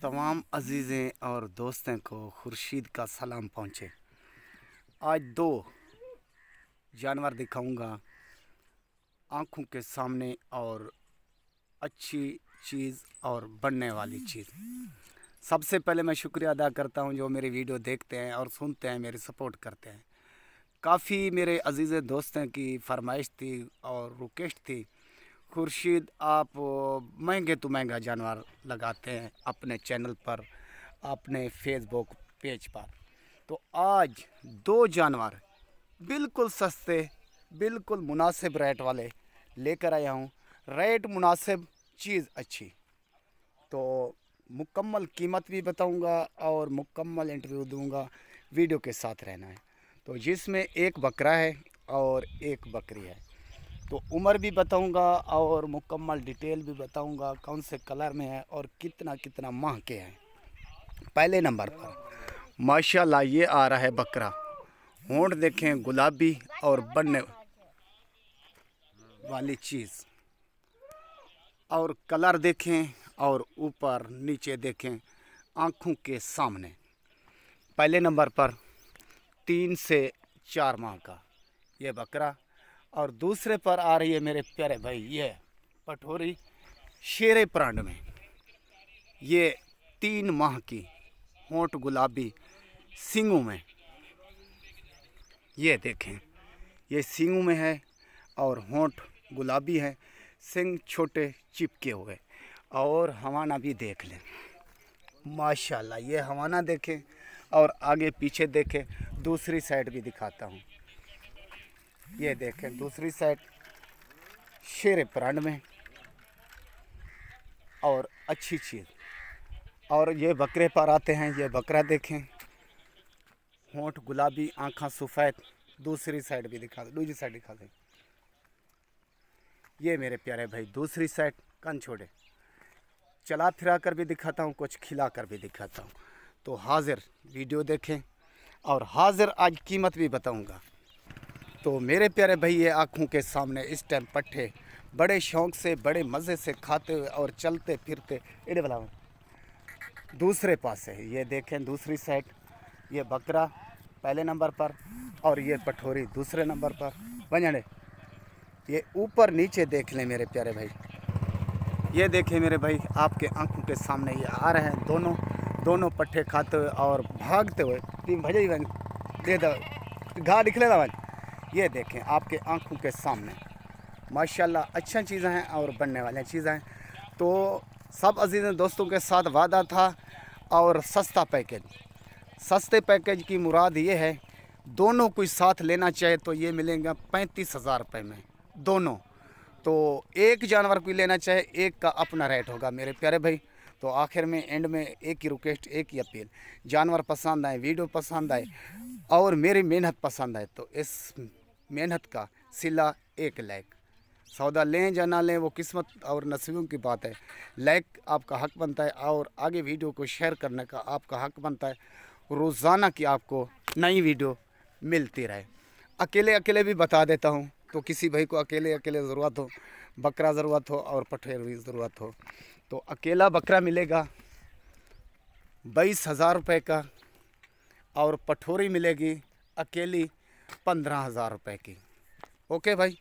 तमाम अजीज़ें और दोस्तों को खुर्शीद का सलाम पहुँचे। आज दो जानवर दिखाऊंगा आँखों के सामने और अच्छी चीज़ और बनने वाली चीज़। सबसे पहले मैं शुक्रिया अदा करता हूं जो मेरी वीडियो देखते हैं और सुनते हैं, मेरी सपोर्ट करते हैं। काफ़ी मेरे अजीज़ दोस्तों की फरमाइश थी और रिक्वेस्ट थी, खुर्शीद आप महंगे तो महंगा जानवर लगाते हैं अपने चैनल पर, अपने फेसबुक पेज पर। तो आज दो जानवर बिल्कुल सस्ते, बिल्कुल मुनासिब रेट वाले लेकर आया हूँ। रेट मुनासिब, चीज़ अच्छी। तो मुकम्मल कीमत भी बताऊंगा और मुकम्मल इंटरव्यू दूंगा। वीडियो के साथ रहना है। तो जिसमें एक बकरा है और एक बकरी है, तो उम्र भी बताऊंगा और मुकम्मल डिटेल भी बताऊंगा, कौन से कलर में है और कितना कितना माह के हैं। पहले नंबर पर माशाल्लाह ये आ रहा है बकरा। होंठ देखें गुलाबी और बनने वाली चीज़, और कलर देखें और ऊपर नीचे देखें आँखों के सामने। पहले नंबर पर 3 से 4 माह का ये बकरा, और दूसरे पर आ रही है मेरे प्यारे भाई ये पठोरी शेरे प्रांड में। ये 3 माह की, होंठ गुलाबी, सींगों में, ये देखें ये सींगों में है और होंठ गुलाबी है, सींग छोटे चिपके हुए। और हवाना भी देख लें, माशाल्लाह ये हवाना देखें और आगे पीछे देखें। दूसरी साइड भी दिखाता हूँ, ये देखें दूसरी साइड शेर प्रांड में और अच्छी चीज़। और ये बकरे पर आते हैं, ये बकरा देखें, होंठ गुलाबी, आँखें सफ़ेद। दूसरी साइड भी दिखा दे, दूसरी साइड दिखा दें। ये मेरे प्यारे भाई दूसरी साइड कान छोड़े, चला फिरा कर भी दिखाता हूँ, कुछ खिला कर भी दिखाता हूँ। तो हाजिर वीडियो देखें और हाजिर आज कीमत भी बताऊँगा। तो मेरे प्यारे भाई ये आँखों के सामने इस टाइम पट्ठे बड़े शौक़ से, बड़े मज़े से खाते हुए और चलते फिरते इधर वाला दूसरे पास है। ये देखें दूसरी साइड, ये बकरा पहले नंबर पर और ये पठोरी दूसरे नंबर पर। बंजड़े ये ऊपर नीचे देख लें मेरे प्यारे भाई, ये देखें मेरे भाई आपके आंखों के सामने ये आ रहे हैं दोनों पट्ठे खाते हुए और भागते हुए। तीन भजे दे दो घा निकले ना। ये देखें आपके आंखों के सामने माशाल्लाह अच्छा चीज़ें हैं और बनने वाली चीज़ें हैं। तो सब अजीज़ दोस्तों के साथ वादा था और सस्ता पैकेज। सस्ते पैकेज की मुराद ये है, दोनों कोई साथ लेना चाहे तो ये मिलेंगे 35,000 रुपये में दोनों। तो एक जानवर कोई लेना चाहे एक का अपना रेट होगा मेरे प्यारे भाई। तो आखिर में एंड में एक ही रिक्वेस्ट, एक ही अपील, जानवर पसंद आए, वीडियो पसंद आए और मेरी मेहनत पसंद आए तो इस मेहनत का सिला 1 लाइक। सौदा लें या ना लें वो किस्मत और नसीबों की बात है। लाइक आपका हक बनता है और आगे वीडियो को शेयर करने का आपका हक बनता है। रोज़ाना की आपको नई वीडियो मिलती रहे। अकेले अकेले भी बता देता हूँ, तो किसी भाई को अकेले अकेले ज़रूरत हो, बकरा ज़रूरत हो और पठेरी ज़रूरत हो, तो अकेला बकरा मिलेगा 22,000 रुपये का और पठोरी मिलेगी अकेली 15,000 रुपये की। ओके भाई।